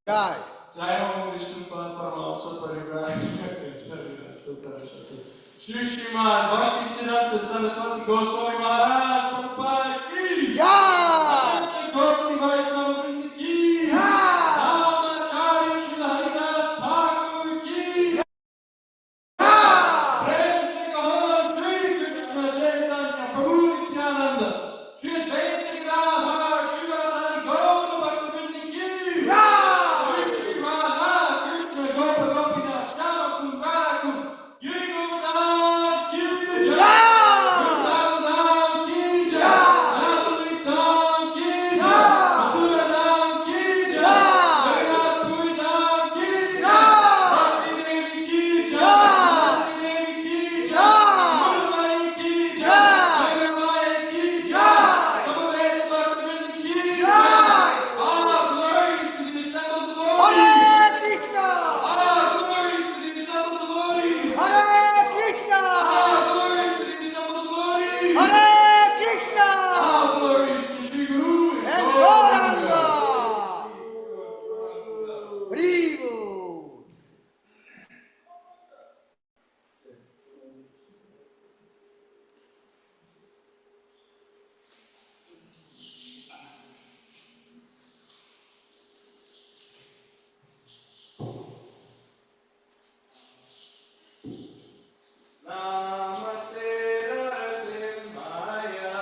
Jai. Jai Ho Vishnu Paramahamsa Parivar Shri Srimad Bhakti Siddhanta Saraswati Goswami Maharaj Prabhupada Ki Jai. Gauri Vaishnava Vrinda Ki Namacharya Shri Haridas Thakur Ki Prem Se Kaho Shri Krishna Chaitanya Prabhu Nityananda Shri Advaita Gadadhar Srivasadi Gaura Bhakta Vrinda Ki Shri Shri Radha Krishna Gopa Gopinath Shama Kundarakum Giri Govardhan Ki Jai Vrindavan Ki Jai Navadvip Dham Ki Jai Mathura Dham Ki Jai Jagannath Puri Dham Ki Jai Bhakti Devi Ki Jai Nasi Devi Ki Jai Gurumai Ki Jai Jagannath Ki Jai Samaveta Bhakta Vrinda Ki Jai All glories to the assembled devotees. Hare Krishna. All glories to the assembled devotees. Hare Krishna. All glories to the assembled devotees. Hare Krishna. All glories to Shri Guru And and Gauranga. Gauranga. Haribo. Namaste Narasimhaya.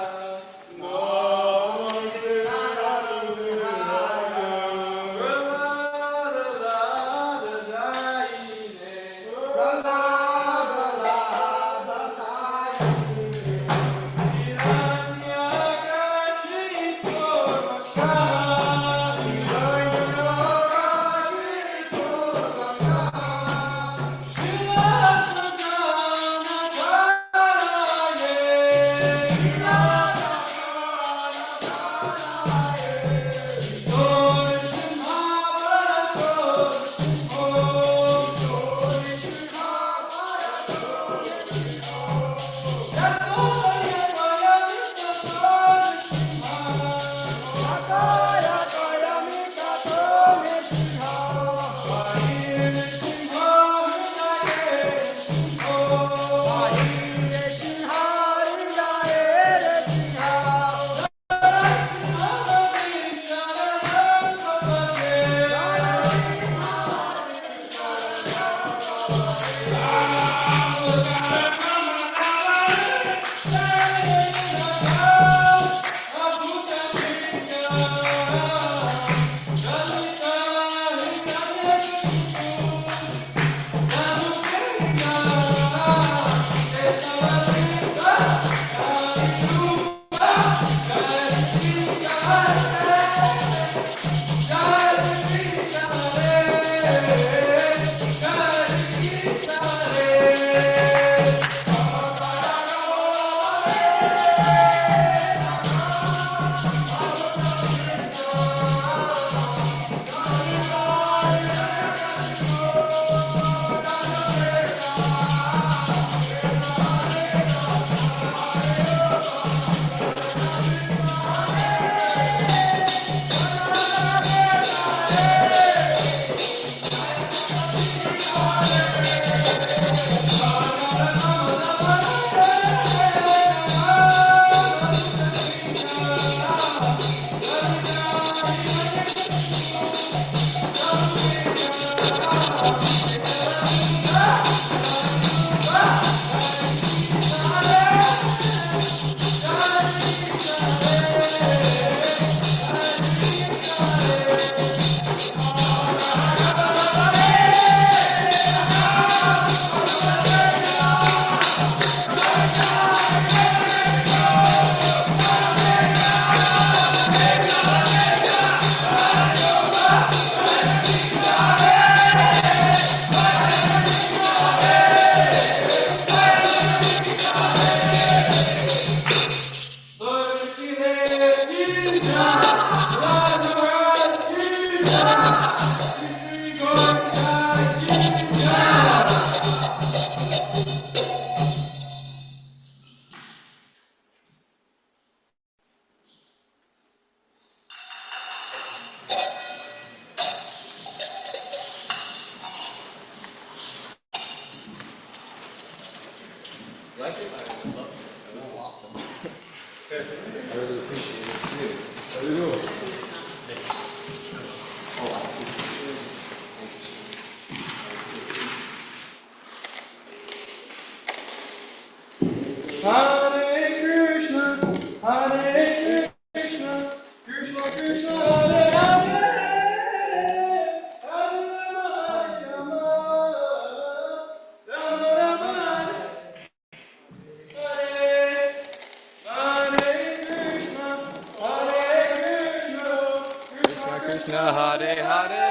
Hare Hare.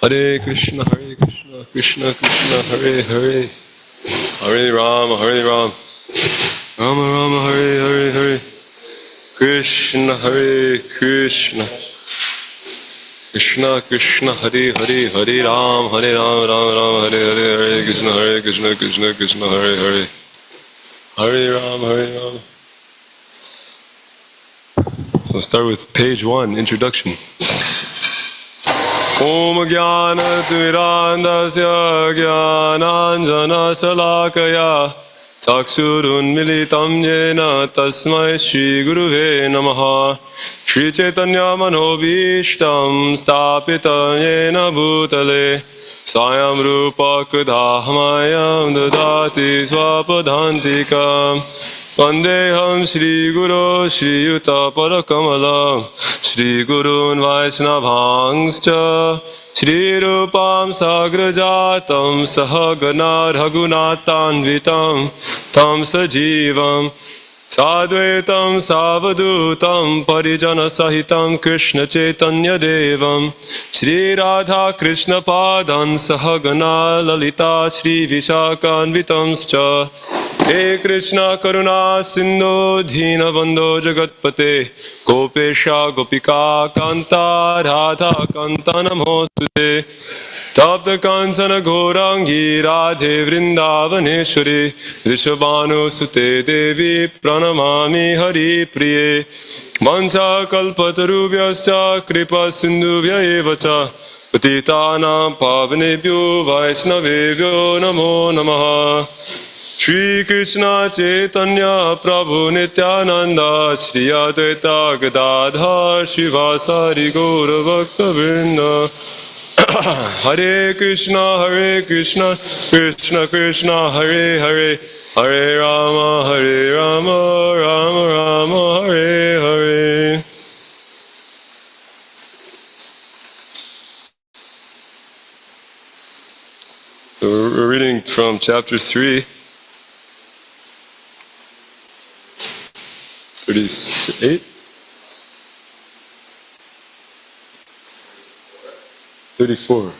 Hare Krishna, Krishna Krishna, Hare Hare, Hare Rama, Rama Rama, Hare Hare Hare, Krishna Hare Krishna, Krishna Krishna, Hare Hare, Hare Ram, Ram Ram, Hare Hare, Hare Krishna, Krishna Krishna, Hare Hare, Hare Ram, Hare Ram. So we'll start with page 1, introduction. Om Jnana-timirandasya Jnananjana-salakaya Chakshurunmilitam Yena Tasmai Shri Guruve Namaha Shri Chaitanya Manobhishtam Stapitam Yena Bhutale Swayam Rupa Kudhamayam Dadati Swapadhantikam Vandeham Shri Guru Shri Yuta Parakamala Shri Gurun Vaishnavangscha Shri Rupam Sagrajatam Sahagana Raghunatanvitam Tam Sajivam Sadvaitam Savadutam Parijana Sahitam Krishna Chaitanya Devam Shri Radha Krishna Padan Sahagana Lalita Shri Vishakanvitamscha He Krishna Karuna Sindhu Dheena Bandho Jagatpate Gopesha Gopika Kanta Radha Kanta Namostute Tapta Kansana Gaurangi Radhe Vrindavaneshwari Rishabhanu Sute Devi Pranamami Hari Priye Mancha Kalpatarubhyascha Kripa Sindhubhya Evacha Patitanam Pavanebhyo Vaishnavebhyo Namo Namaha Shri Krishna Chaitanya Prabhu Nityananda Shri Advaita Gadadhar Shivasari Gaura Bhakta Vrinda Hare Krishna Krishna Krishna Hare Hare Hare Rama Rama Rama Hare Hare. So we're reading from chapter 3, 38, 34.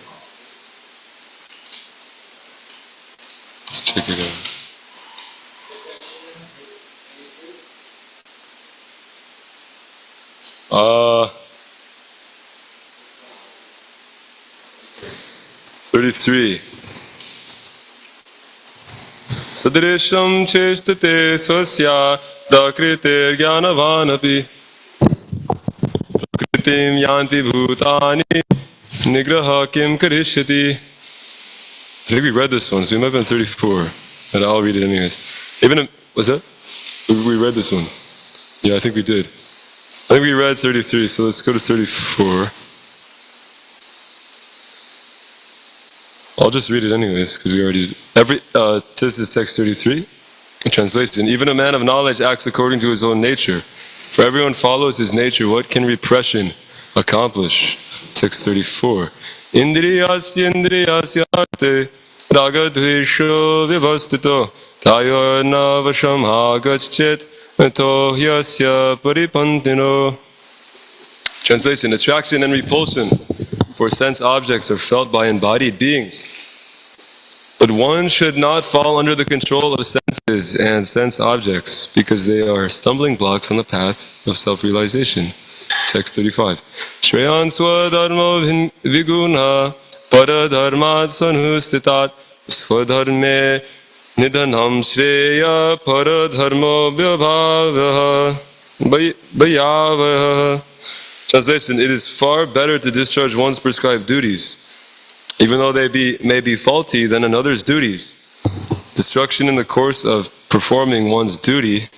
Let's check it out. Uh, 33. Sadrisham chestate swasya prakrite jnanavanapi prakritim yanti bhutani nigraha kim karishyati. I think we read this one, so we might have been 34, and I'll read it anyways. Even what's that? We read this one. Yeah, I think we did. I think we read 33, so let's go to 34. I'll just read it anyways, because we already... This is text 33. Translation. Even a man of knowledge acts according to his own nature. For everyone follows his nature. What can repression accomplish? Text 34. Indriyasya indriyasya arte ragadvesho vivastito tayorna vasham agachet tohyasya paripantino. Translation. Attraction and repulsion for sense objects are felt by embodied beings. But one should not fall under the control of senses and sense objects because they are stumbling blocks on the path of self-realization. Text 35. Shreyan swadharma viguna paradharmat sanhustitat swadharme nidhanam shreya paradharma bhyavaha. Translation. It is far better to discharge one's prescribed duties, even though they may be faulty, than another's duties. Destruction in the course of performing one's duty,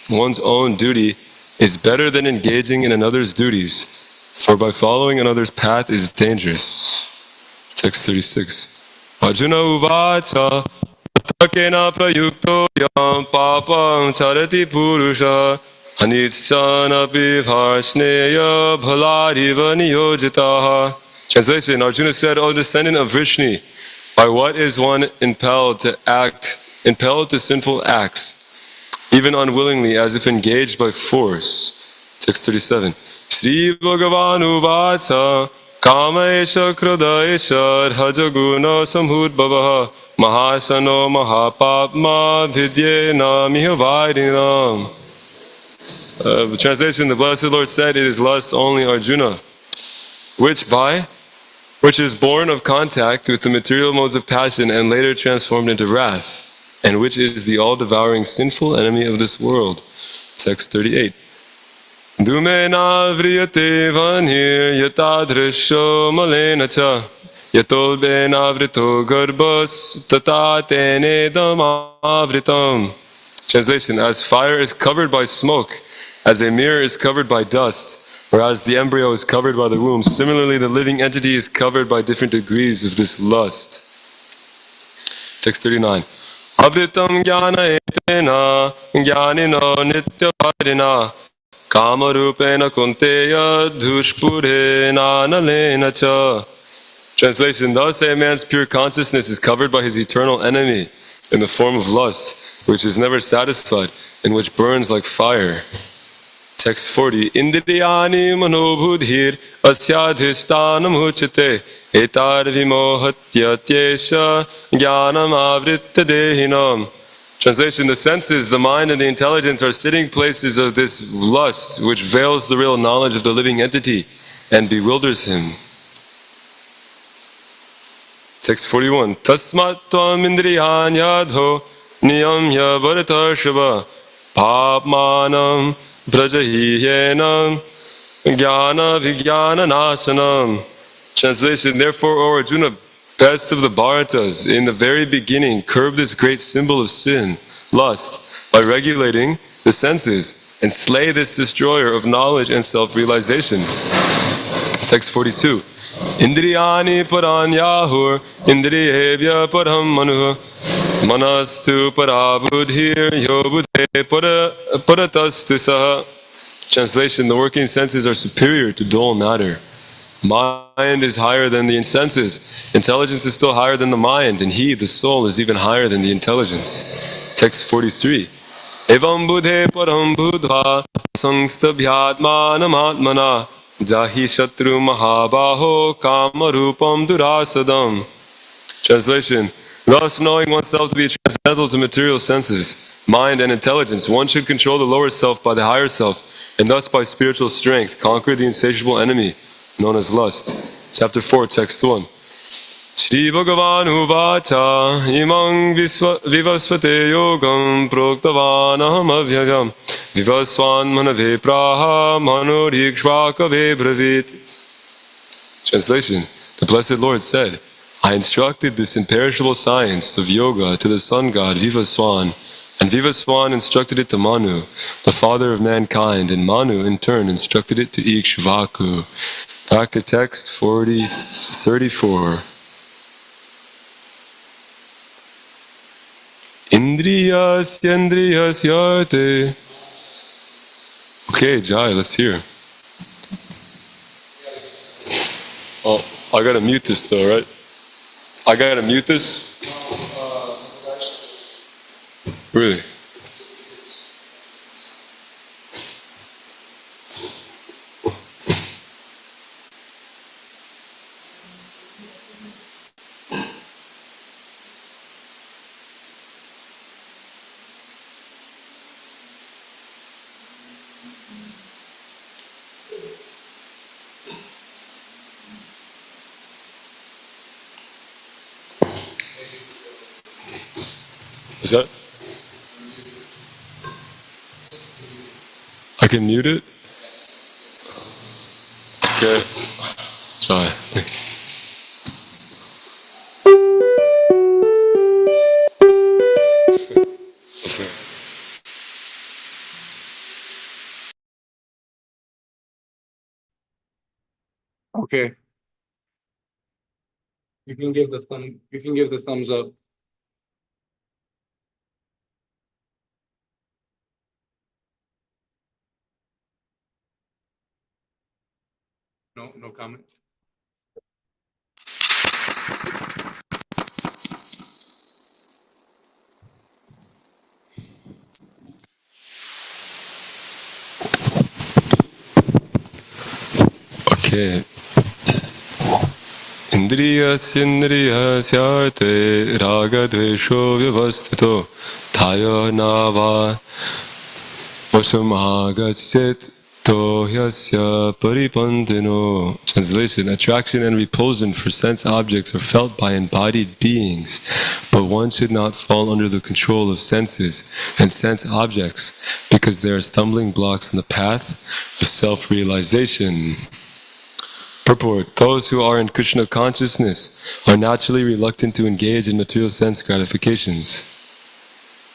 one's own duty, is better than engaging in another's duties, for by following another's path is dangerous. Text 36. Arjuna uvacha takena prayukto yam papam charati purusha anitsyanapi varshneya bhalariva niyojitaha. Translation. Arjuna said, O descendant of Vrishni, by what is one impelled to sinful acts, even unwillingly, as if engaged by force? Text 37. Sri Bhagavanu Vatsa Kamaesha Kradaesha Rajaguna Samhudbhavaha Mahasano Mahapapma Vidyena Mihavaidinam. Translation. The Blessed Lord said, it is lust only, Arjuna, which is born of contact with the material modes of passion and later transformed into wrath, and which is the all-devouring sinful enemy of this world. Text 38. Dumena vriyate vanhir yatadrisho malena cha yatol benavrito garbhas tata tene damavritam. Translation. As fire is covered by smoke, as a mirror is covered by dust, whereas the embryo is covered by the womb, similarly the living entity is covered by different degrees of this lust. Text 39. Avritam jnana etena jnanino nityavadina kamarupena kunteya dushpurena nalena cha. Translation. Thus a man's pure consciousness is covered by his eternal enemy in the form of lust, which is never satisfied and which burns like fire. Text 40. Indriyani manobudhir asyadhishtanam uchate etar vimohatyatesha jnanam avritta dehinam. Translation. The senses, the mind, and the intelligence are sitting places of this lust, which veils the real knowledge of the living entity and bewilders him. Text 41. Tasmat tvam indriyan yadho niyamya bharatarshava papmanam Brajahiyenam Jnana Vijnana Nasanam. Translation. Therefore, O Arjuna, best of the Bharatas, in the very beginning, curb this great symbol of sin, lust, by regulating the senses, and slay this destroyer of knowledge and self-realization. Text 42. Indriyani paranyahur indriyebhya param manuh manastu parabudhir yobudhe paratastu saha. Translation. The working senses are superior to dull matter. Mind is higher than the senses. Intelligence is still higher than the mind, and he, the soul, is even higher than the intelligence. Text 43. Evam budhe param budha sangstabhyatmanam atmana jahi shatru mahabaho kamarupam durasadam. Translation. Thus, knowing oneself to be transcendental to material senses, mind, and intelligence, one should control the lower self by the higher self, and thus by spiritual strength conquer the insatiable enemy known as lust. Chapter 4, text 1. Shri Bhagavan Uvacha Imang Vivasvate Yogam Proktavanaham Avyagam Vivaswan Manave Praha Manorikshvakave Bravit. Translation. The Blessed Lord said, I instructed this imperishable science of yoga to the sun god Vivaswan, and Vivaswan instructed it to Manu, the father of mankind, and Manu in turn instructed it to Ikshvaku. Back to text 34. Indriyasyandriyasyate. Okay, Jai, let's hear. Oh, I gotta mute this though, right? I gotta mute this? Really? Is that? I can mute it? Okay. Jai. What's that? Okay. You can give the thumbs up. No comment. Okay. Indriyasyandriyasyate raga dvesho vyavastito thaya nava vasamagachet tohyasya paripandino. Translation: attraction and repulsion for sense objects are felt by embodied beings, but one should not fall under the control of senses and sense objects because they are stumbling blocks on the path of self-realization. Purport: those who are in Krishna consciousness are naturally reluctant to engage in material sense gratifications.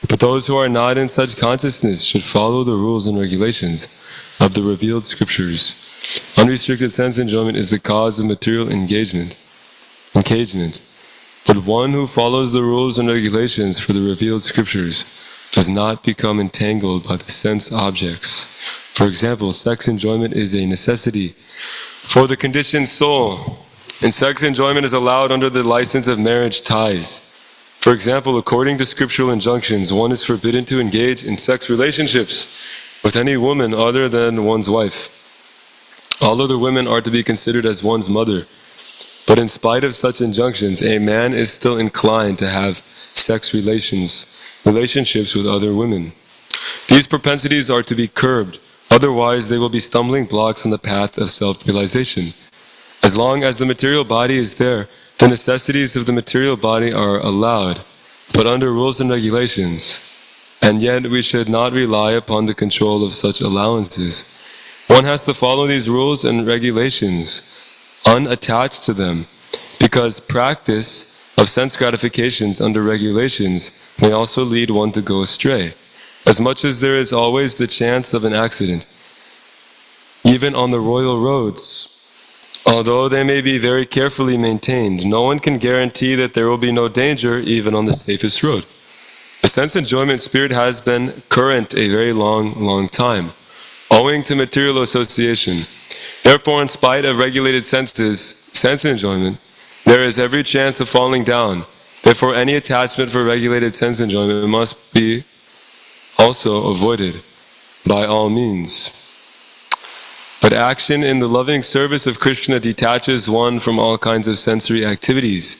But those who are not in such consciousness should follow the rules and regulations of the revealed scriptures. Unrestricted sense enjoyment is the cause of material engagement. But one who follows the rules and regulations for the revealed scriptures does not become entangled by the sense objects. For example, sex enjoyment is a necessity for the conditioned soul, and sex enjoyment is allowed under the license of marriage ties. For example, according to scriptural injunctions, one is forbidden to engage in sex relationships with any woman other than one's wife. All other women are to be considered as one's mother. But in spite of such injunctions, a man is still inclined to have sex relationships with other women. These propensities are to be curbed. Otherwise, they will be stumbling blocks on the path of self-realization. As long as the material body is there, the necessities of the material body are allowed, but under rules and regulations. And yet, we should not rely upon the control of such allowances. One has to follow these rules and regulations, unattached to them, because practice of sense gratifications under regulations may also lead one to go astray. As much as there is always the chance of an accident, even on the royal roads, although they may be very carefully maintained, no one can guarantee that there will be no danger even on the safest road. The sense enjoyment spirit has been current a very long time, owing to material association. Therefore, in spite of regulated sense enjoyment, there is every chance of falling down. Therefore, any attachment for regulated sense enjoyment must be also avoided by all means. But action in the loving service of Krishna detaches one from all kinds of sensory activities.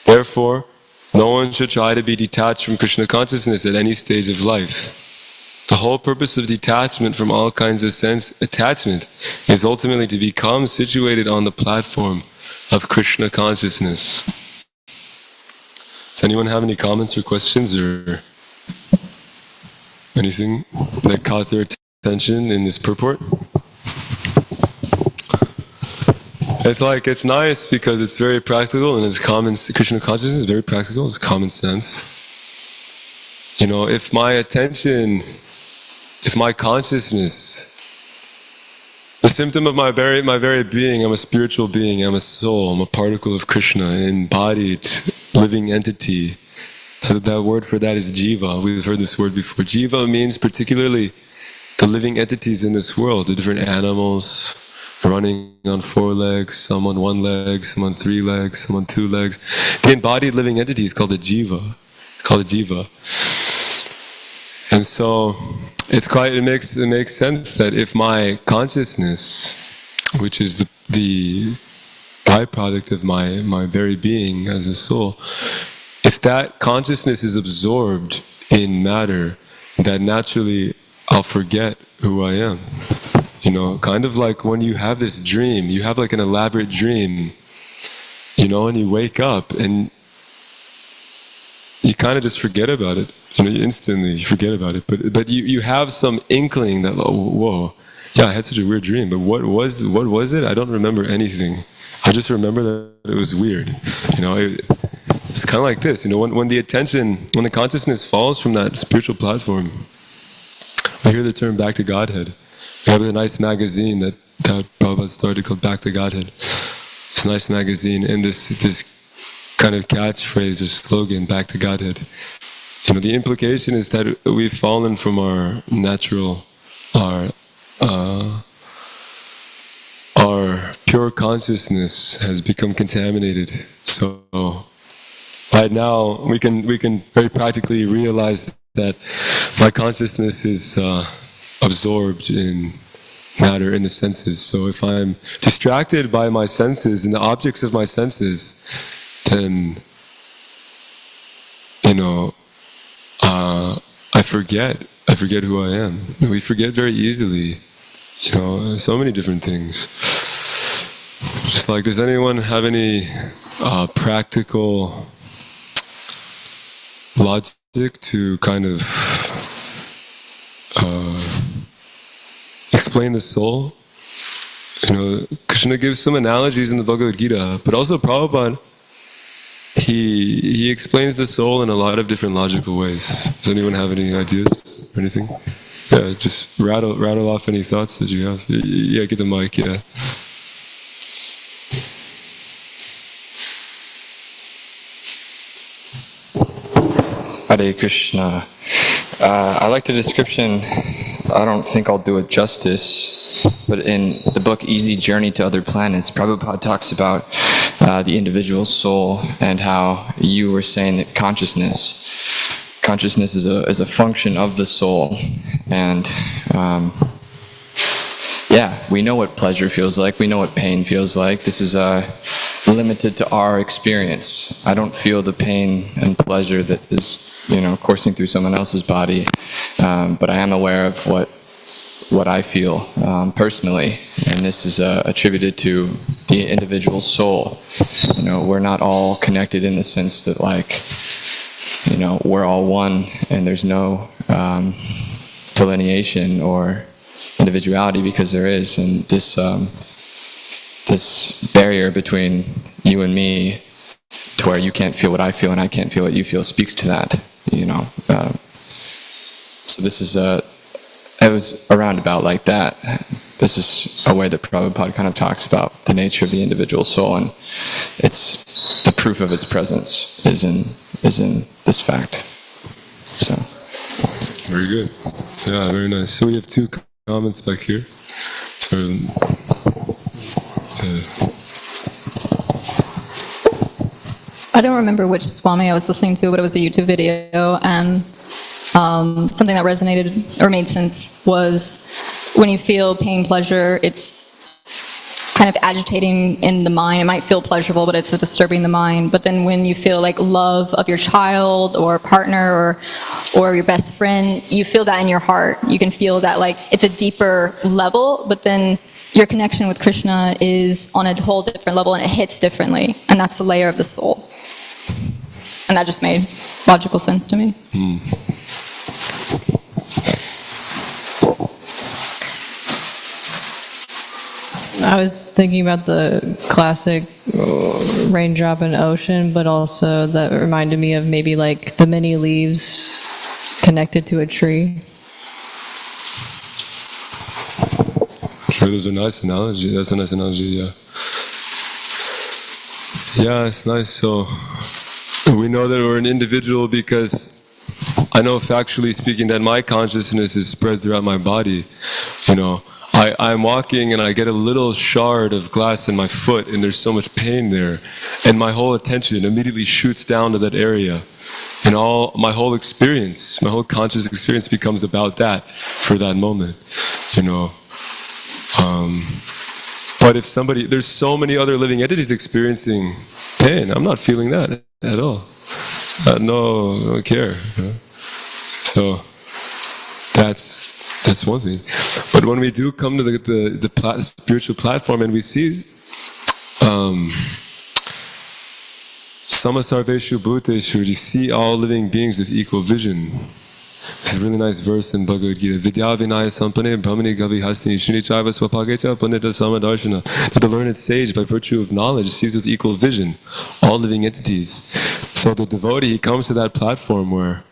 Therefore, no one should try to be detached from Krishna consciousness at any stage of life. The whole purpose of detachment from all kinds of sense attachment is ultimately to become situated on the platform of Krishna consciousness. Does anyone have any comments or questions or anything that caught their attention in this purport? It's nice because it's very practical and it's common. Krishna consciousness is very practical, it's common sense. You know, if my consciousness, the symptom of my very being, I'm a spiritual being, I'm a soul, I'm a particle of Krishna, an embodied living entity. That word for that is jiva. We've heard this word before. Jiva means particularly the living entities in this world, the different animals running on 4 legs, some on 1 leg, some on 3 legs, some on 2 legs. The embodied living entity is called a jiva. It's called a jiva. And so it makes sense that if my consciousness, which is the byproduct of my very being as a soul, if that consciousness is absorbed in matter, that naturally I'll forget who I am. You know, kind of like when you have this dream, you have like an elaborate dream, you know, and you wake up and you kind of just forget about it. You know, instantly you forget about it. But you have some inkling that, oh, whoa, yeah, I had such a weird dream. But what was it? I don't remember anything. I just remember that it was weird. You know, it's kind of like this. You know, when the consciousness falls from that spiritual platform, I hear the term "back to Godhead." We have a nice magazine that Prabhupada started called "Back to Godhead." It's a nice magazine, and this kind of catchphrase or slogan, "Back to Godhead." You know, the implication is that we've fallen from our natural, our pure consciousness has become contaminated. So right now we can very practically realize that my consciousness is absorbed in matter, in the senses. So if I'm distracted by my senses and the objects of my senses, then, you know, I forget who I am. We forget very easily, you know, so many different things. Just like, does anyone have any practical logic to kind of explain the soul? You know, Krishna gives some analogies in the Bhagavad Gita, but also Prabhupada, he explains the soul in a lot of different logical ways. Does anyone have any ideas or anything? Yeah, just rattle off any thoughts that you have. Yeah, get the mic, yeah. Hare Krishna. I like the description. I don't think I'll do it justice, but in the book Easy Journey to Other Planets, Prabhupada talks about the individual soul and how you were saying that consciousness is a function of the soul. And yeah, we know what pleasure feels like. We know what pain feels like. This is limited to our experience. I don't feel the pain and pleasure that is, you know, coursing through someone else's body, but I am aware of what I feel personally, and this is attributed to the individual soul. You know, we're not all connected in the sense that, like, you know, we're all one, and there's no delineation or individuality, because there is, and this barrier between you and me, to where you can't feel what I feel and I can't feel what you feel, speaks to that. You know, so this is it was a roundabout like that. This is a way that Prabhupada kind of talks about the nature of the individual soul, and it's the proof of its presence is in this fact. So very good. Yeah, very nice. So we have 2 comments back here. So I don't remember which Swami I was listening to, but it was a YouTube video, and something that resonated or made sense was when you feel pain, pleasure, it's kind of agitating in the mind. It might feel pleasurable, but it's disturbing the mind. But then when you feel like love of your child or partner or your best friend, you feel that in your heart. You can feel that, like, it's a deeper level, but then your connection with Krishna is on a whole different level, and it hits differently, and that's the layer of the soul. And that just made logical sense to me. I was thinking about the classic raindrop in ocean, but also that reminded me of maybe like the many leaves connected to a tree. Sure, those are nice analogy. That's a nice analogy, yeah. Yeah, it's nice. So We know that we're an individual because I know factually speaking that my consciousness is spread throughout my body. You know, I'm walking and I get a little shard of glass in my foot and there's so much pain there. And my whole attention immediately shoots down to that area. And my whole experience, my whole conscious experience becomes about that for that moment. You know. But if there's so many other living entities experiencing pain, I'm not feeling that at all. No, I don't care. You know? So that's one thing. But when we do come to the spiritual platform and we see Samasarveshu Bhuteshu, you see all living beings with equal vision. It's a really nice verse in Bhagavad Gita. Vidya vinaya sampane brahmani gavi hasini shunichaiva swapagecha panita samadarshana. That the learned sage, by virtue of knowledge, sees with equal vision all living entities. So the devotee, he comes to that platform where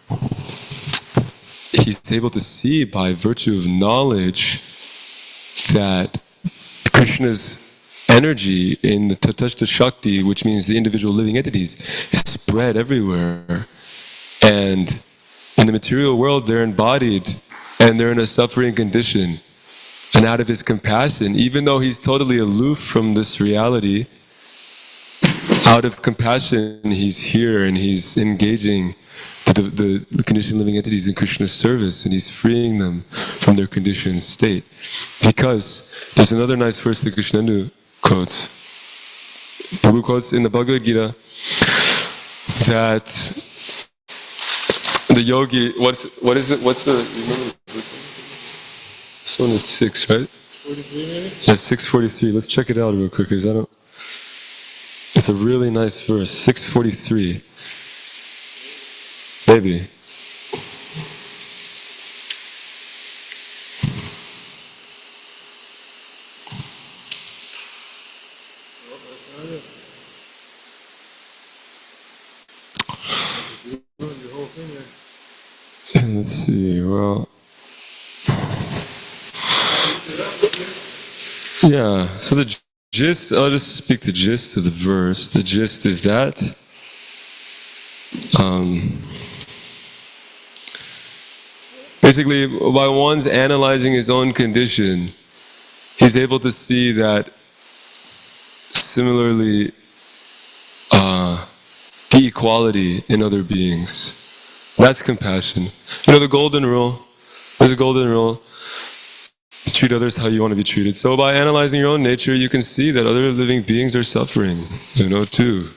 he's able to see by virtue of knowledge that Krishna's energy in the Tatashta Shakti, which means the individual living entities, is spread everywhere. And in the material world, they're embodied and they're in a suffering condition. And out of his compassion, even though he's totally aloof from this reality, out of compassion, he's here and he's engaging the conditioned living entities in Krishna's service, and he's freeing them from their conditioned state. Because there's another nice verse that Krishnendu quotes. Prabhu quotes in the Bhagavad Gita that the yogi, what's the, remember, this one is 6, right? 643 maybe? Yeah, 643. Let's check it out real quick, because it's a really nice verse. 643. Maybe. Let's see, well, yeah, so the gist, I'll just speak the gist of the verse. The gist is that basically, by one's analyzing his own condition, he's able to see that similarly the equality in other beings. That's compassion. You know the golden rule? There's a golden rule. Treat others how you want to be treated. So by analyzing your own nature, you can see that other living beings are suffering, too.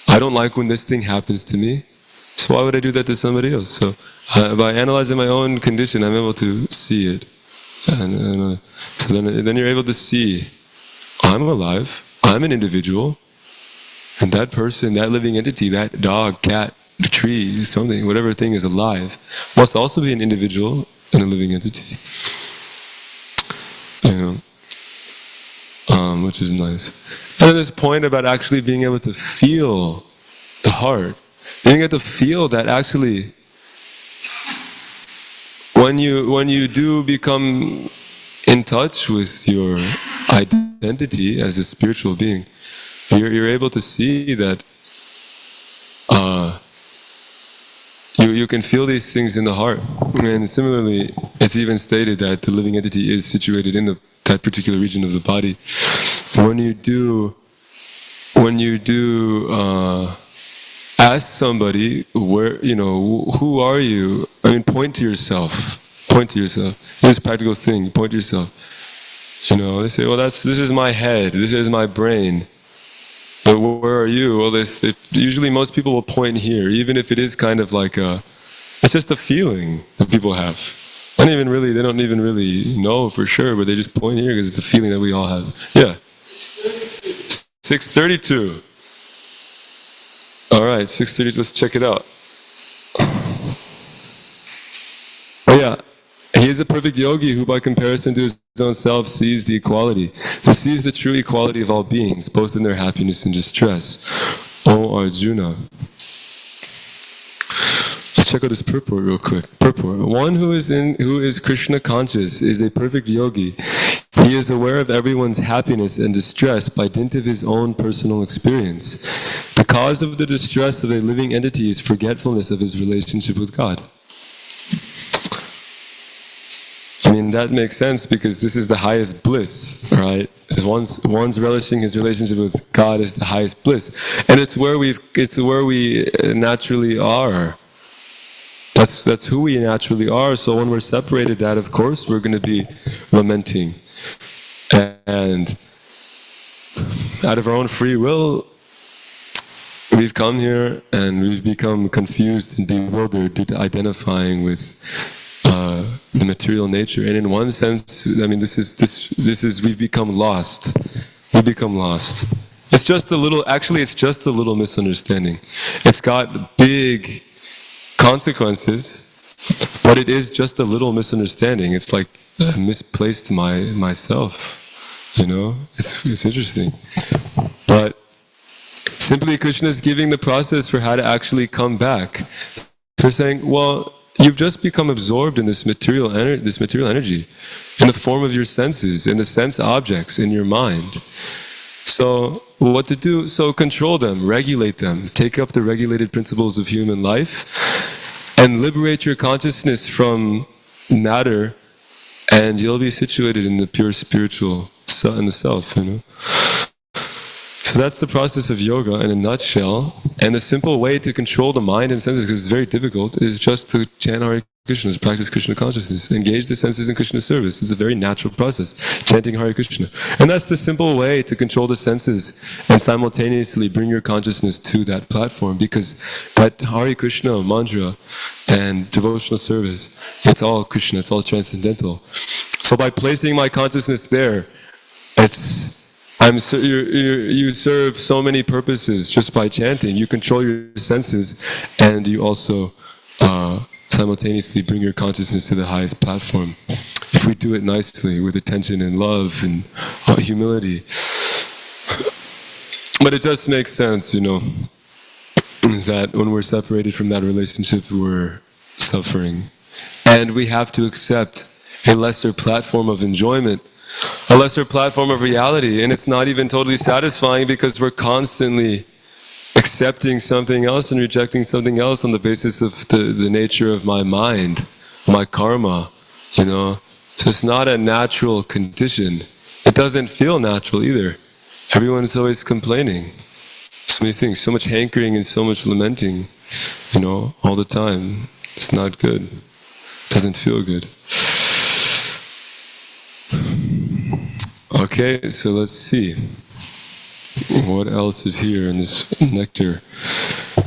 I don't like when this thing happens to me, so why would I do that to somebody else? So by analyzing my own condition, I'm able to see it. And so then you're able to see, I'm alive, I'm an individual, and that person, that living entity, that dog, cat, tree, something, whatever thing is alive, must also be an individual and a living entity. Which is nice. And then this point about actually being able to feel the heart, being able to feel that actually, when you do become in touch with your identity as a spiritual being, you're able to see that you can feel these things in the heart. And similarly, it's even stated that the living entity is situated in that particular region of the body. When you do ask somebody, who are you? I mean, point to yourself. Point to yourself. Here's a practical thing. Point to yourself. They say, well, this is my head. This is my brain. But where are you? Well, usually most people will point here, even if it is kind of like it's just a feeling that people have. They don't even really know for sure, but they just point here because it's a feeling that we all have. Yeah. 632. All right, 632. Let's check it out. Oh yeah. He is a perfect yogi who, by comparison to his own self, sees the equality. He sees the true equality of all beings, both in their happiness and distress. O Arjuna. Let's check out this purport real quick. Purport. One who is Krishna conscious is a perfect yogi. He is aware of everyone's happiness and distress by dint of his own personal experience. The cause of the distress of a living entity is forgetfulness of his relationship with God. I mean, that makes sense because this is the highest bliss, right? As one's relishing his relationship with God is the highest bliss, and it's where we naturally are. That's who we naturally are. So when we're separated, that of course we're going to be lamenting, and out of our own free will, we've come here and we've become confused and bewildered due to identifying with the material nature. And in one sense, I mean, this is we've become lost. We become lost. It's just a little misunderstanding. It's got big consequences, but it is just a little misunderstanding. It's like misplaced myself, you know? It's interesting. But simply Krishna is giving the process for how to actually come back. They're saying, well, you've just become absorbed in this material energy, in the form of your senses, in the sense objects, in your mind. So what to do? So control them, regulate them, take up the regulated principles of human life, and liberate your consciousness from matter, and you'll be situated in the pure spiritual, in the self, you know. So that's the process of yoga in a nutshell. And the simple way to control the mind and senses, because it's very difficult, is just to chant Hare Krishna, practice Krishna consciousness, engage the senses in Krishna service. It's a very natural process, chanting Hare Krishna. And that's the simple way to control the senses and simultaneously bring your consciousness to that platform, because that Hare Krishna mantra and devotional service, it's all Krishna, it's all transcendental. So by placing my consciousness there, you serve so many purposes just by chanting. You control your senses, and you also simultaneously bring your consciousness to the highest platform. If we do it nicely, with attention and love and humility. But it just makes sense, you know, is that when we're separated from that relationship, we're suffering. And we have to accept a lesser platform of enjoyment, a lesser platform of reality, and it's not even totally satisfying because we're constantly accepting something else and rejecting something else on the basis of the nature of my mind, my karma, you know. So it's not a natural condition. It doesn't feel natural either. Everyone's always complaining. So many things, so much hankering and so much lamenting, you know, all the time. It's not good. It doesn't feel good. Okay, so let's see. What else is here in this nectar?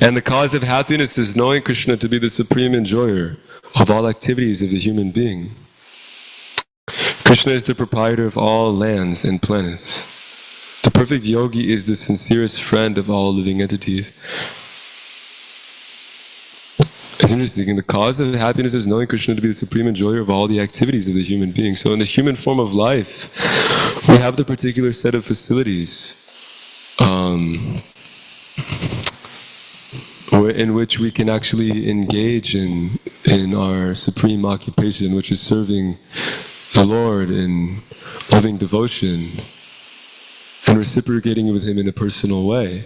And the cause of happiness is knowing Krishna to be the supreme enjoyer of all activities of the human being. Krishna is the proprietor of all lands and planets. The perfect yogi is the sincerest friend of all living entities. It's interesting. The cause of happiness is knowing Krishna to be the supreme enjoyer of all the activities of the human being. So in the human form of life, we have the particular set of facilities in which we can actually engage in our supreme occupation, which is serving the Lord in loving devotion and reciprocating with Him in a personal way.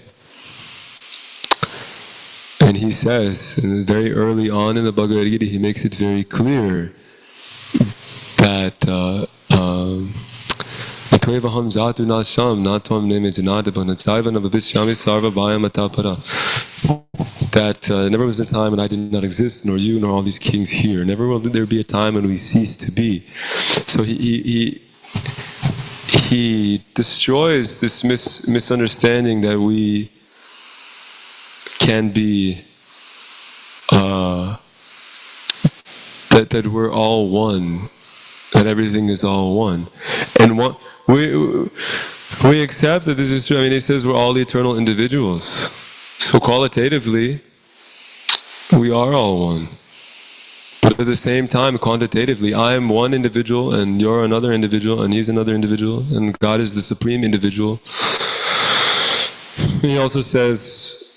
And he says, and very early on in the Bhagavad Gita, he makes it very clear that that never was a time when I did not exist, nor you, nor all these kings here. Never will there be a time when we cease to be. So he destroys this misunderstanding that we can be, that we're all one, that everything is all one. And what we accept that this is true. I mean, he says we're all eternal individuals. So qualitatively, we are all one. But at the same time, quantitatively, I am one individual, and you're another individual, and he's another individual, and God is the supreme individual. He also says,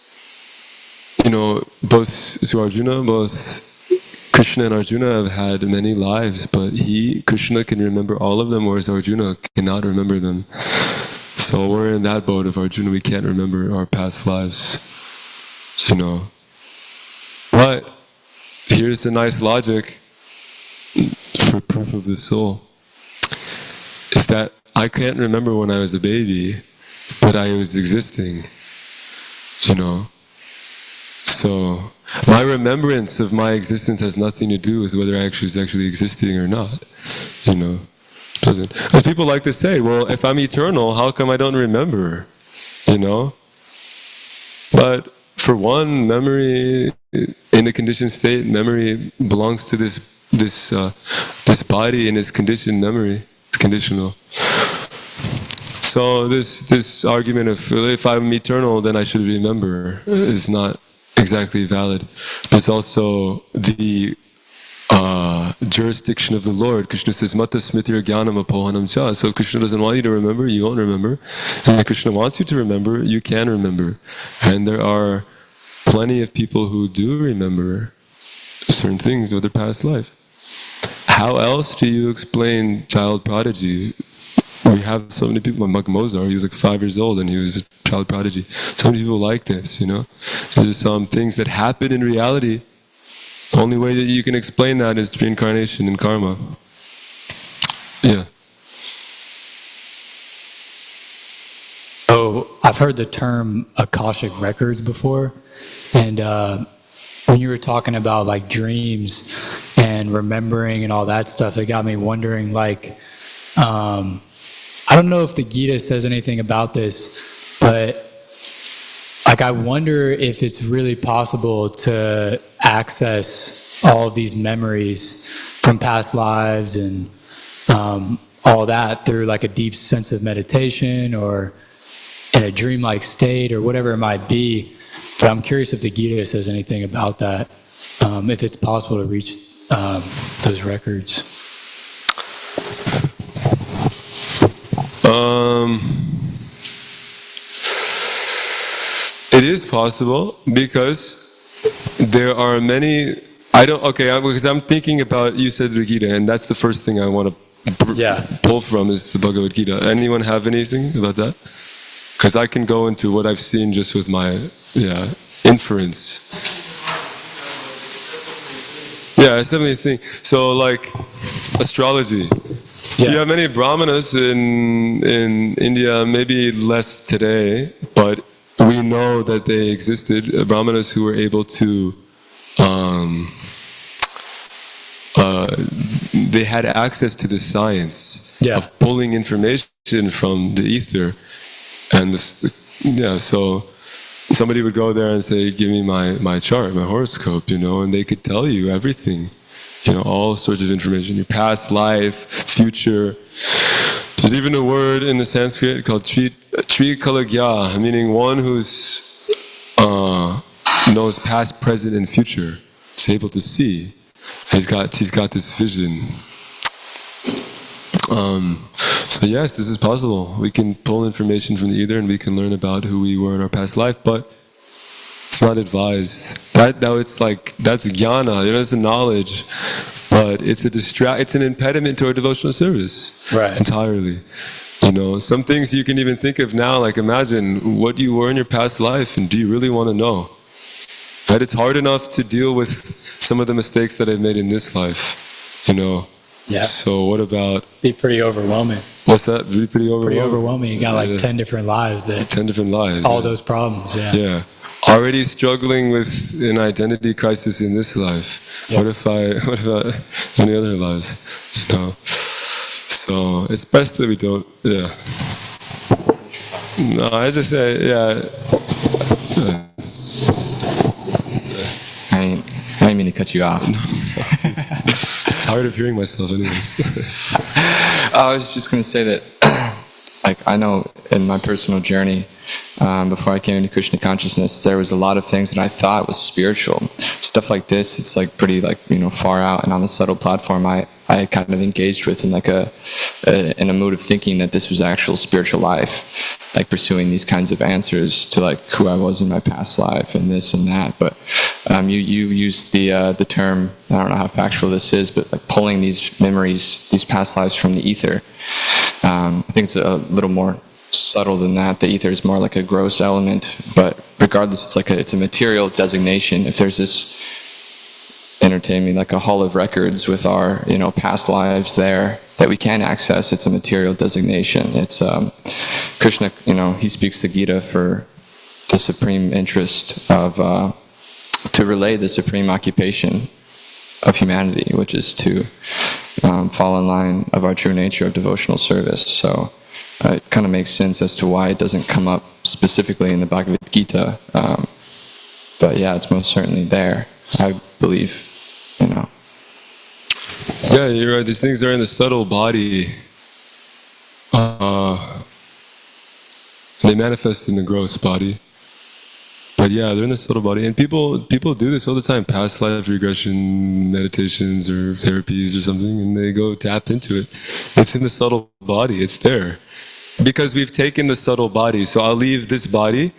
you know, both to Arjuna, both Krishna and Arjuna have had many lives, but Krishna can remember all of them, whereas Arjuna cannot remember them. So we're in that boat of Arjuna. We can't remember our past lives, But here's a nice logic for proof of the soul. Is that I can't remember when I was a baby, but I was existing, So my remembrance of my existence has nothing to do with whether I was actually existing or not, Doesn't. As people like to say, well, if I'm eternal, how come I don't remember, But for one, memory in the conditioned state, memory belongs to this body and its conditioned memory. It's conditional. So this argument of if I'm eternal, then I should remember is not exactly valid. There's also the jurisdiction of the Lord. Krishna says, Mata smritir jnanam apohanam cha. So if Krishna doesn't want you to remember, you won't remember. And if Krishna wants you to remember, you can remember. And there are plenty of people who do remember certain things with their past life. How else do you explain child prodigy? We have so many people, like Mozart, he was like 5 years old and he was a child prodigy. So many people like this, There's some things that happen in reality. The only way that you can explain that is reincarnation and karma. Yeah. So I've heard the term Akashic Records before, and when you were talking about like dreams and remembering and all that stuff, it got me wondering, like, I don't know if the Gita says anything about this, but like I wonder if it's really possible to access all of these memories from past lives and all that through like a deep sense of meditation or in a dreamlike state or whatever it might be. But I'm curious if the Gita says anything about that, if it's possible to reach those records. It is possible because there are many. Because I'm thinking about, you said the Gita, and that's the first thing I want to pull from is the Bhagavad Gita. Anyone have anything about that? Because I can go into what I've seen just with my inference. Yeah, it's definitely a thing. So like astrology. Yeah. You have many brahmanas in India, maybe less today, but we know that they existed. Brahmanas who were able to, they had access to the science of pulling information from the ether. And so somebody would go there and say, give me my chart, my horoscope, and they could tell you everything. All sorts of information, your past life, future. There's even a word in the Sanskrit called Trikalagya, meaning one who's knows past, present, and future. He's able to see. He's got this vision. So yes, this is possible. We can pull information from the ether and we can learn about who we were in our past life, but it's not advised. It's like, that's jnana, it's a knowledge, but it's an impediment to our devotional service. Right. Entirely. Some things you can even think of now, like imagine what you were in your past life, and do you really want to know? Right? It's hard enough to deal with some of the mistakes that I've made in this life, Yeah. So what about... Be pretty overwhelming. What's that? Pretty overwhelming? Pretty overwhelming. You got like 10 different lives. 10 different lives. All those problems, Yeah. Already struggling with an identity crisis in this life. Yep. What about any other lives? So it's best that we don't, No, I just say, I didn't mean to cut you off. Tired of hearing myself anyways. I was just going to say that, I know in my personal journey, before I came into Krishna consciousness, there was a lot of things that I thought was spiritual. Stuff like this, it's like pretty far out, and on the subtle platform I kind of engaged with in in a mood of thinking that this was actual spiritual life, like pursuing these kinds of answers to who I was in my past life and this and that. But You used the term, I don't know how factual this is, but like pulling these memories, these past lives from the ether. I think it's a little more subtle than that. The ether is more like a gross element, but regardless, it's a material designation. If there's this, entertain me, like a hall of records with our past lives there that we can access, it's a material designation. It's Krishna, he speaks the Gita for the supreme interest of to relay the supreme occupation of humanity, which is to fall in line of our true nature of devotional service. So it kind of makes sense as to why it doesn't come up specifically in the Bhagavad Gita. But yeah, it's most certainly there, I believe. Yeah, you're right. These things are in the subtle body. They manifest in the gross body. But yeah, they're in the subtle body. And people do this all the time, past life regression meditations or therapies or something, and they go tap into it. It's in the subtle body. It's there. Because we've taken the subtle body. So I'll leave this body,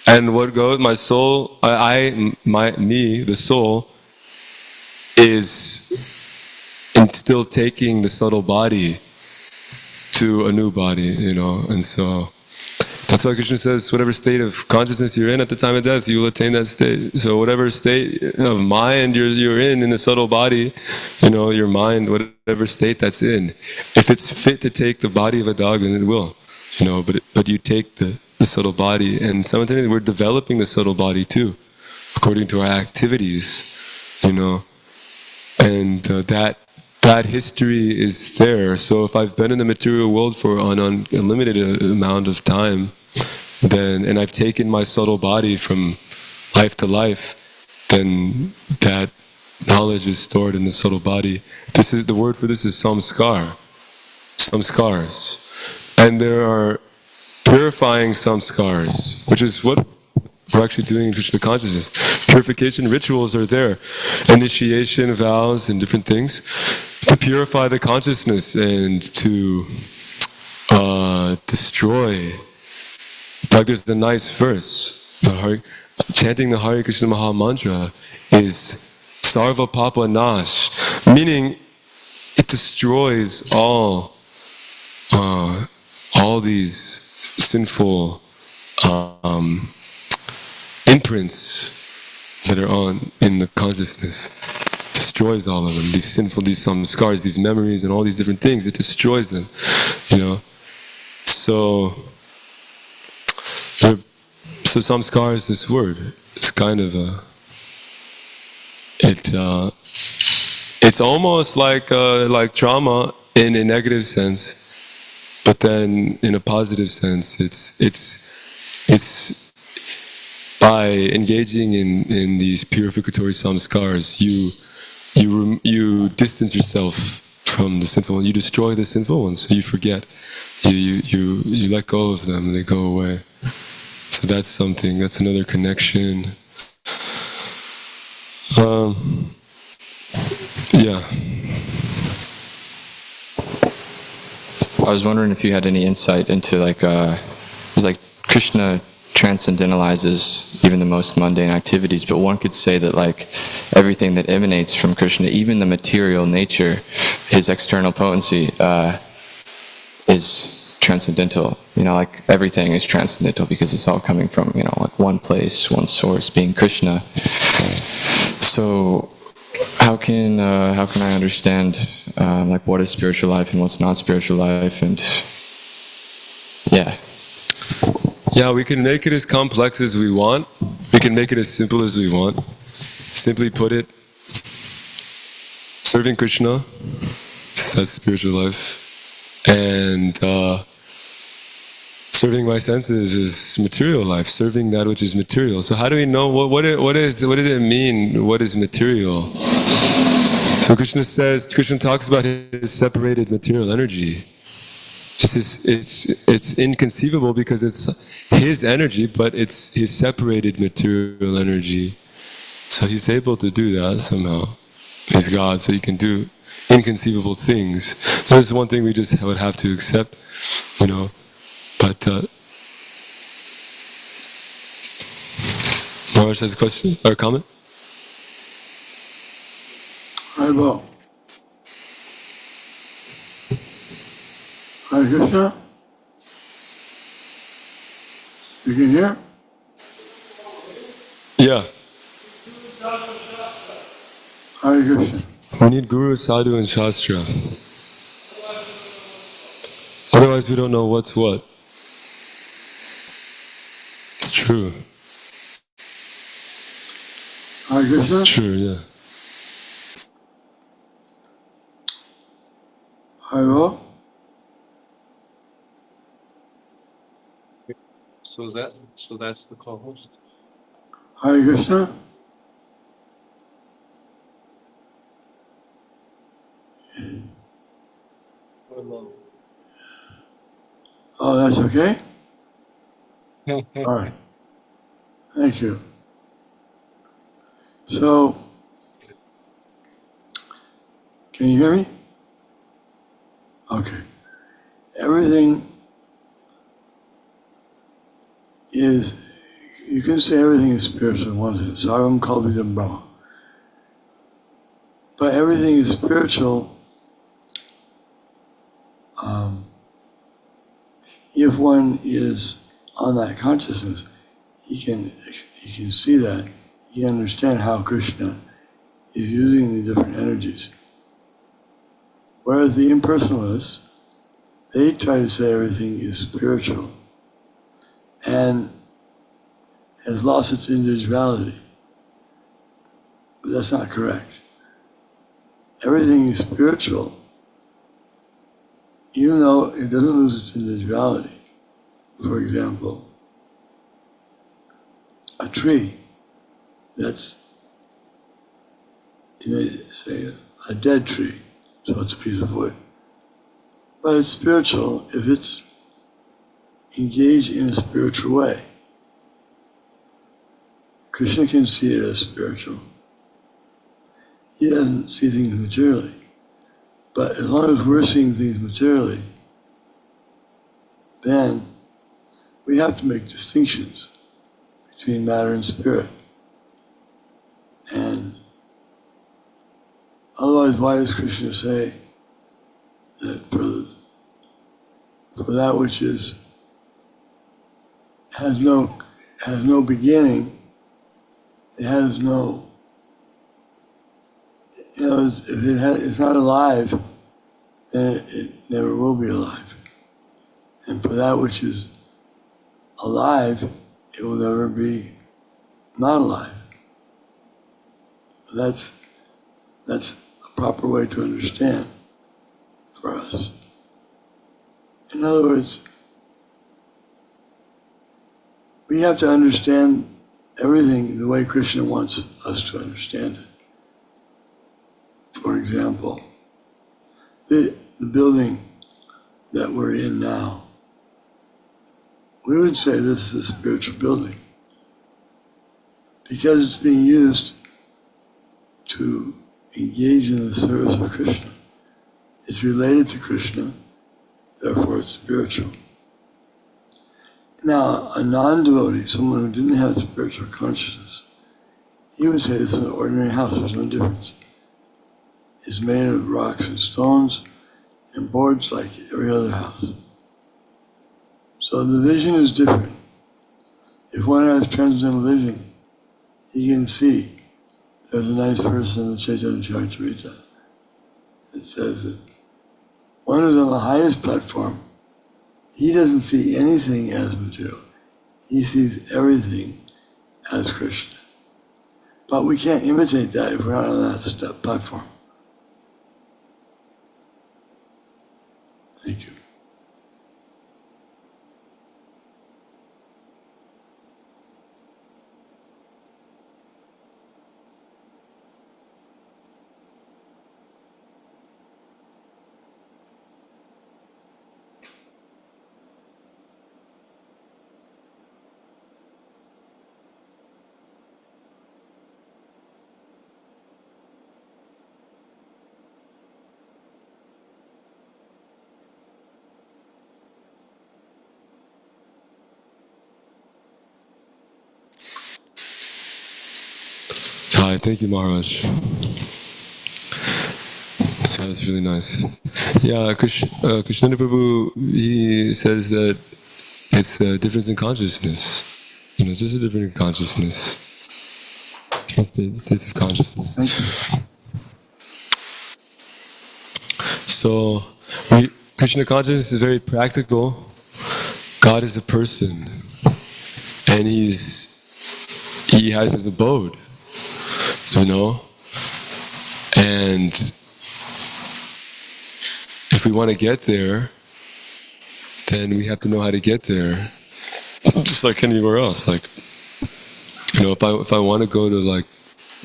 and what goes, my soul, the soul, is still taking the subtle body to a new body, and so that's why Krishna says, whatever state of consciousness you're in at the time of death, you will attain that state. So whatever state of mind you're in the subtle body, your mind, whatever state that's in, if it's fit to take the body of a dog, then it will, but you take the subtle body, and simultaneously we're developing the subtle body too, according to our activities, and that history is there. So if I've been in the material world for an unlimited amount of time, and I've taken my subtle body from life to life, then that knowledge is stored in the subtle body. The word for this is samskars. And there are purifying samskars, which is what we're actually doing in Krishna consciousness. Purification rituals are there. Initiation, vows, and different things to purify the consciousness and to destroy. In fact, there's a nice verse. Chanting the Hare Krishna Maha Mantra is Sarva Papa Nash, meaning it destroys all these sinful imprints that are in the consciousness. Destroys all of them. These samskars, these memories, and all these different things. It destroys them. So samskar is this word. It's kind of it's almost like trauma in a negative sense, but then in a positive sense, it's by engaging in these purificatory samskars, you distance yourself from the sinful one. You destroy the sinful ones, so you forget. You let go of them, they go away. So that's something, that's another connection. Yeah. I was wondering if you had any insight into it's like Krishna transcendentalizes even the most mundane activities, but one could say that everything that emanates from Krishna, even the material nature, his external potency, is transcendental. Everything is transcendental because it's all coming from one place, one source, being Krishna. So how can I understand what is spiritual life and what's not spiritual life? And yeah, we can make it as complex as we want. We can make it as simple as we want. Simply put it, serving Krishna, that's spiritual life. And serving my senses is material life, serving that which is material. So how do we know, what does it mean, what is material? So Krishna talks about his separated material energy. It's inconceivable because it's his energy, but it's his separated material energy. So he's able to do that somehow. He's God, so he can do inconceivable things. That's one thing we just would have to accept, But Maharaj has a question or a comment? Hare. Hare Krishna? You can hear? Yeah. Hare Krishna. We need Guru, Sadhu, and Shastra. Otherwise, we don't know what's what. It's true. Hare Krishna? True, yeah. Hare. So that's the co-host. Hare Krishna? Oh, that's okay? All right. Thank you. So, can you hear me? Okay. Everything is, you can say everything is spiritual in one sense. Sarvam Kalvidam Brahma. But everything is spiritual if one is on that consciousness. He can see that. He can understand how Krishna is using the different energies. Whereas the impersonalists, they try to say everything is spiritual and has lost its individuality. But that's not correct. Everything is spiritual, even though it doesn't lose its individuality. For example, a tree that's, you may say, a dead tree, so it's a piece of wood. But it's spiritual if it's engaged in a spiritual way. Krishna can see it as spiritual. He doesn't see things materially. But as long as we're seeing things materially, then we have to make distinctions between matter and spirit. And otherwise, why does Krishna say that for that which has no beginning, it has no, if it's not alive, then it never will be alive. And for that which is alive, it will never be not alive. That's a proper way to understand for us. In other words, we have to understand everything the way Krishna wants us to understand it. For example, the building that we're in now, we would say this is a spiritual building because it's being used to engage in the service of Krishna. It's related to Krishna, therefore it's spiritual. Now, a non-devotee, someone who didn't have spiritual consciousness, he would say this is an ordinary house, there's no difference. It's made of rocks and stones and boards like every other house. So the vision is different. If one has transcendental vision, he can see. There's a nice verse in the Chaitanya Charitamrita that says that one who's on the highest platform, he doesn't see anything as material. He sees everything as Krishna. But we can't imitate that if we're not on that platform. Thank you. Hi, thank you, Maharaj. That was really nice. Yeah, Krishnanda Prabhu, he says that it's a difference in consciousness. You know, it's just a difference in consciousness. States of consciousness. So, Krishna consciousness is very practical. God is a person, and he has his abode, you know. And if we want to get there, then we have to know how to get there, just like anywhere else. Like, you know, if I want to go to like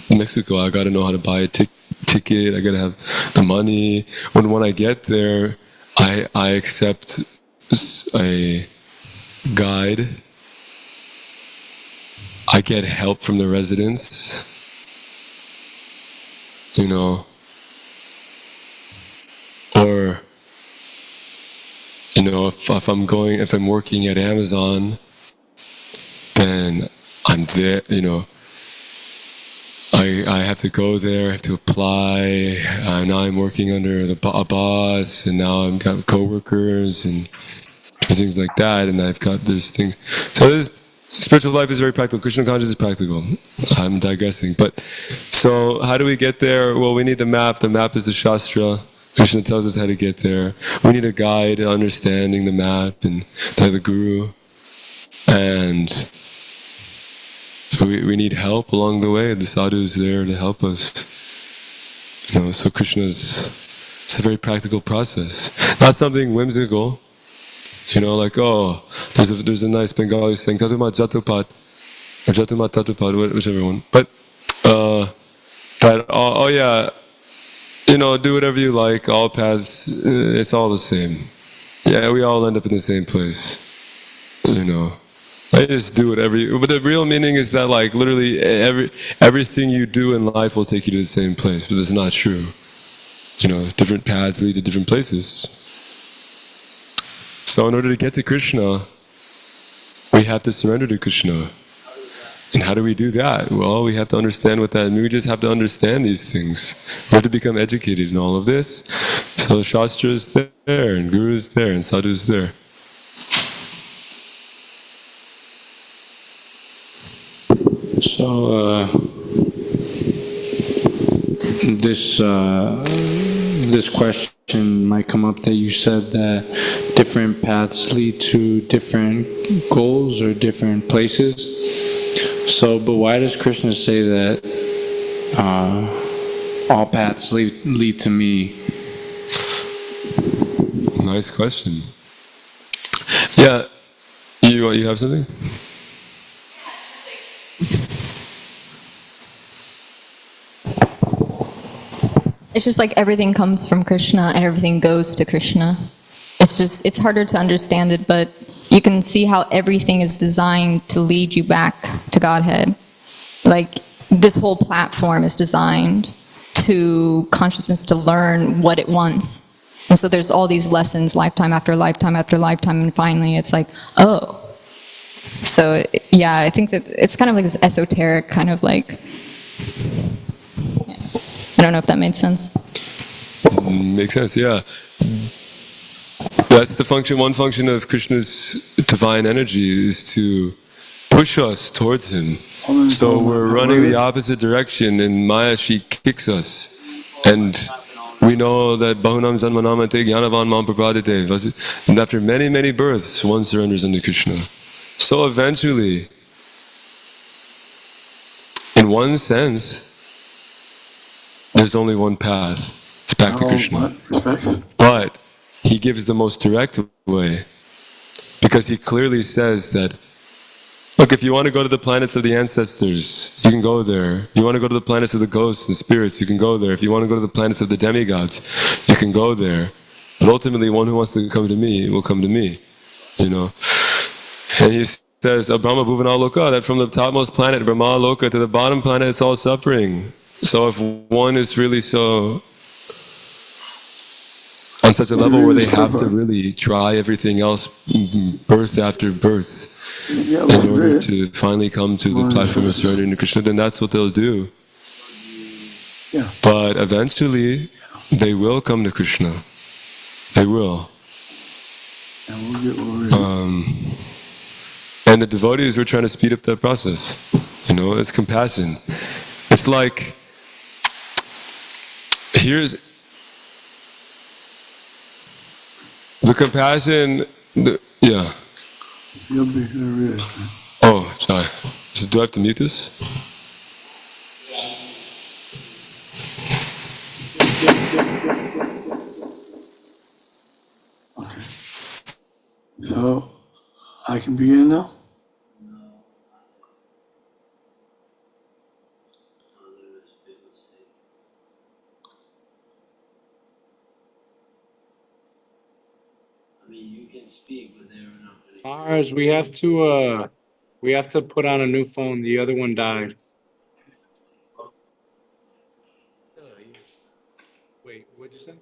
Mexico, I got to know how to buy a ticket. I got to have the money. When I get there, I accept a guide. I get help from the residents. You know, or you know, if I'm working at Amazon, then I'm there. You know, I have to go there. I have to apply. Now I'm working under a boss, and now I've got coworkers and things like that. And there's things. So this spiritual life is very practical. Krishna consciousness is practical. I'm digressing, but so how do we get there? Well, we need the map. The map is the Shastra. Krishna tells us how to get there. We need a guide, understanding the map, and the Guru, and we need help along the way. The sadhu is there to help us. You know, so it's a very practical process, not something whimsical. You know, like, oh, there's a nice Bengali saying, Jatumat Jatupat, or Jatumat Tatupat, whichever one. But that oh yeah, you know, do whatever you like. All paths, it's all the same. Yeah, we all end up in the same place. You know. I just do whatever you, but the real meaning is that like literally everything you do in life will take you to the same place, but it's not true. You know, different paths lead to different places. So in order to get to Krishna, we have to surrender to Krishna. And how do we do that? Well, we have to understand what that means. We just have to understand these things. We have to become educated in all of this. So the Shastra is there, and Guru is there, and Sadhu is there. So this question might come up that you said that different paths lead to different goals or different places. So, but why does Krishna say that all paths lead to me? Nice question. Yeah, you have something? It's just like everything comes from Krishna and everything goes to Krishna. It's harder to understand it, but you can see how everything is designed to lead you back to Godhead. Like, this whole platform is designed to consciousness to learn what it wants. And so there's all these lessons, lifetime after lifetime after lifetime, and finally it's like, oh. So, yeah, I think that it's kind of like this esoteric kind of like, I don't know if that made sense. Makes sense, yeah. That's the function. One function of Krishna's divine energy is to push us towards Him. So we're running the opposite direction, and Maya, she kicks us. And we know that Bahunam Janmanamate Gyanavan Mam Prapadite. And after many, many births, one surrenders unto Krishna. So eventually, in one sense, there's only one path. It's back to Krishna. But He gives the most direct way, because He clearly says that, look, if you want to go to the planets of the ancestors, you can go there. If you want to go to the planets of the ghosts and spirits, you can go there. If you want to go to the planets of the demigods, you can go there. But ultimately, one who wants to come to me will come to me, you know. And He says, Brahma Bhuvana Loka, that from the topmost planet, Brahma Loka, to the bottom planet, it's all suffering. So if one is really so on such a level where they have to really try everything else, birth after birth, in order to finally come to the platform of surrendering to Krishna, then that's what they'll do. Yeah. But eventually, they will come to Krishna. They will. And we'll get where we're And the devotees were trying to speed up that process. You know, it's compassion. It's like, here's the compassion. Yeah. You'll be here. Oh, sorry. So do I have to mute this? So, I can begin now? Mars, we have to put on a new phone. The other one died. Wait, what'd you say?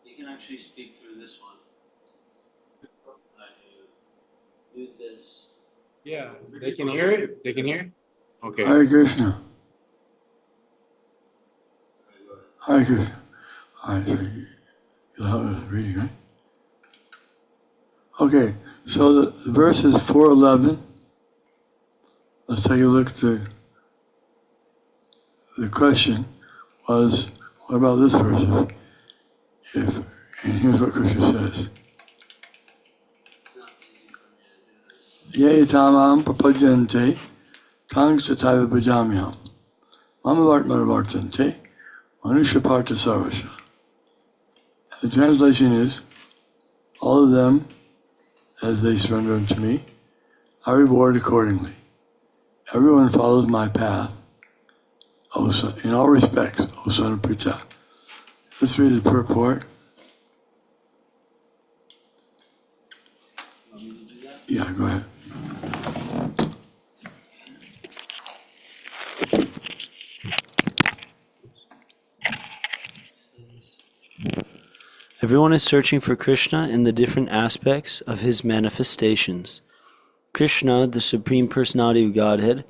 You can actually speak through this one. Mute this. Yeah, they can hear it? They can hear? Okay. Hare Krishna. Hare Krishna. Alright, so you'll help me with the reading, right? Okay, so the verse is 411. Let's take a look at the question was, what about this verse? And here's what Krishna says. Ye tamam prapajante tang sataiva bhajamyam mamavartmana vartante manushaparta sarvasha. The translation is, all of them, as they surrender unto me, I reward accordingly. Everyone follows my path, O son, in all respects, O son of Pritha. Let's read the purport. Yeah, go ahead. Everyone is searching for Krishna in the different aspects of his manifestations. Krishna, the Supreme Personality of Godhead,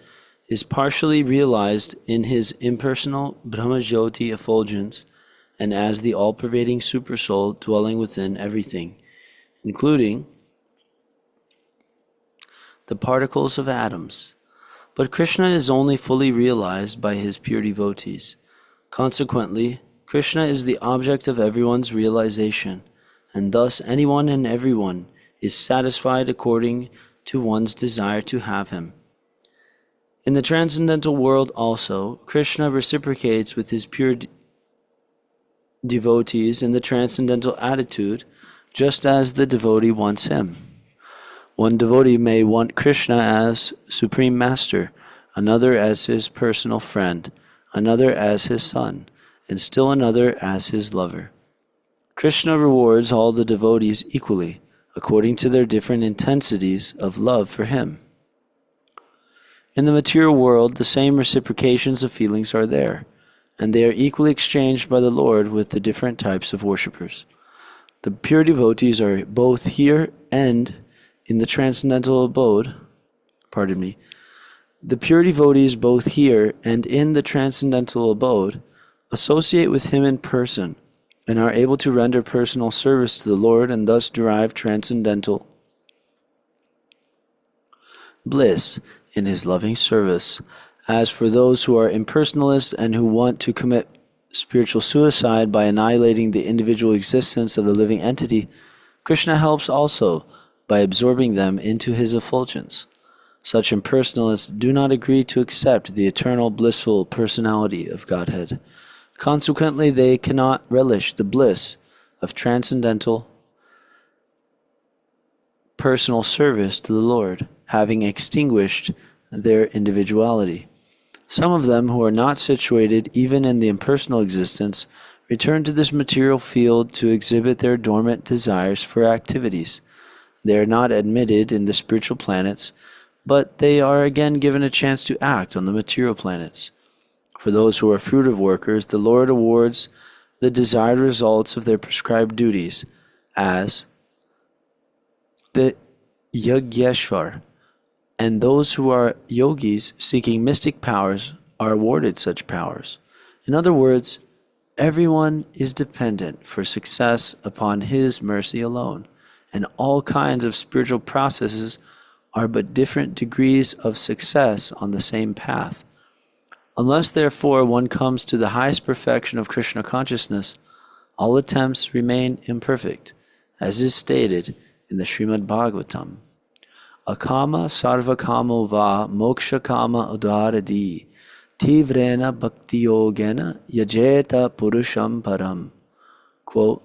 is partially realized in his impersonal Brahmajyoti effulgence and as the all-pervading Supersoul dwelling within everything, including the particles of atoms. But Krishna is only fully realized by his pure devotees. Consequently, Krishna is the object of everyone's realization, and thus anyone and everyone is satisfied according to one's desire to have him. In the transcendental world also, Krishna reciprocates with his pure devotees in the transcendental attitude, just as the devotee wants him. One devotee may want Krishna as Supreme Master, another as his personal friend, another as his son, and still another as his lover. Krishna rewards all the devotees equally, according to their different intensities of love for him. In the material world, the same reciprocations of feelings are there, and they are equally exchanged by the Lord with the different types of worshippers. The pure devotees are both here and in the transcendental abode. The pure devotees both here and in the transcendental abode associate with him in person and are able to render personal service to the Lord and thus derive transcendental bliss in his loving service. As for those who are impersonalists and who want to commit spiritual suicide by annihilating the individual existence of the living entity, Krishna helps also by absorbing them into his effulgence. Such impersonalists do not agree to accept the eternal blissful personality of Godhead. Consequently, they cannot relish the bliss of transcendental personal service to the Lord, having extinguished their individuality. Some of them who are not situated even in the impersonal existence return to this material field to exhibit their dormant desires for activities. They are not admitted in the spiritual planets, but they are again given a chance to act on the material planets. For those who are fruitive workers, the Lord awards the desired results of their prescribed duties, as the Yagyeshvar, and those who are yogis seeking mystic powers are awarded such powers. In other words, everyone is dependent for success upon His mercy alone, and all kinds of spiritual processes are but different degrees of success on the same path. Unless, therefore, one comes to the highest perfection of Krishna consciousness, all attempts remain imperfect, as is stated in the Srimad Bhagavatam. Akama sarva kamo va moksha kama udaradi tivrena bhakti yogena yajeta purusham param. Quote,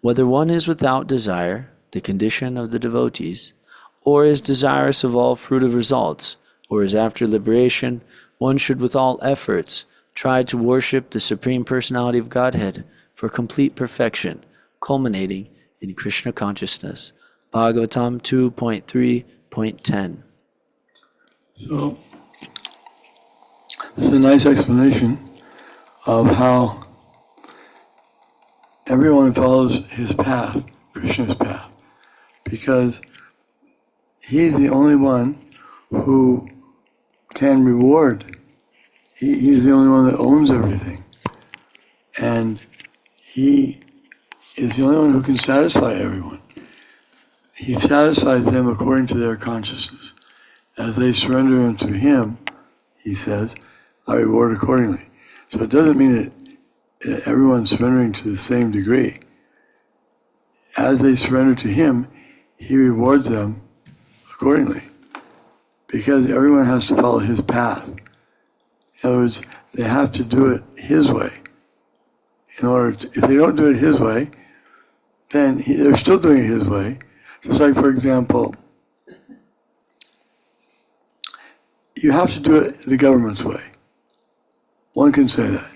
whether one is without desire, the condition of the devotees, or is desirous of all fruitive results, or is after liberation, one should with all efforts try to worship the Supreme Personality of Godhead for complete perfection, culminating in Krishna consciousness. Bhagavatam 2.3.10. So, it's a nice explanation of how everyone follows his path, Krishna's path, because he's the only one who can reward. He's the only one that owns everything. And he is the only one who can satisfy everyone. He satisfies them according to their consciousness. As they surrender unto him, he says, I reward accordingly. So it doesn't mean that everyone's surrendering to the same degree. As they surrender to him, he rewards them accordingly. Because everyone has to follow his path. In other words, they have to do it his way. If they don't do it his way, then they're still doing it his way. Just like, for example, you have to do it the government's way. One can say that.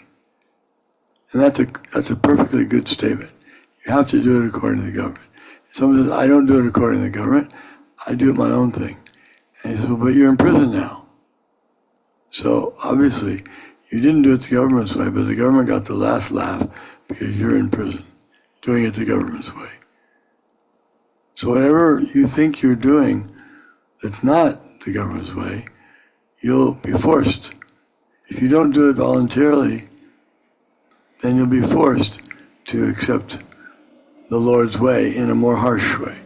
And that's a perfectly good statement. You have to do it according to the government. If someone says, I don't do it according to the government, I do it my own thing. And he says, well, but you're in prison now. So obviously, you didn't do it the government's way, but the government got the last laugh because you're in prison, doing it the government's way. So whatever you think you're doing that's not the government's way, you'll be forced. If you don't do it voluntarily, then you'll be forced to accept the Lord's way in a more harsh way.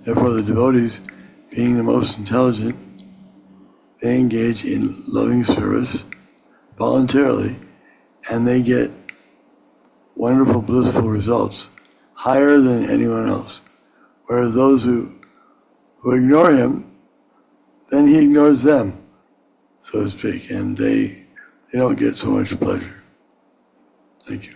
Therefore, the devotees, being the most intelligent, they engage in loving service voluntarily, and they get wonderful, blissful results, higher than anyone else. Whereas those who ignore him, then he ignores them, so to speak, and they don't get so much pleasure. Thank you.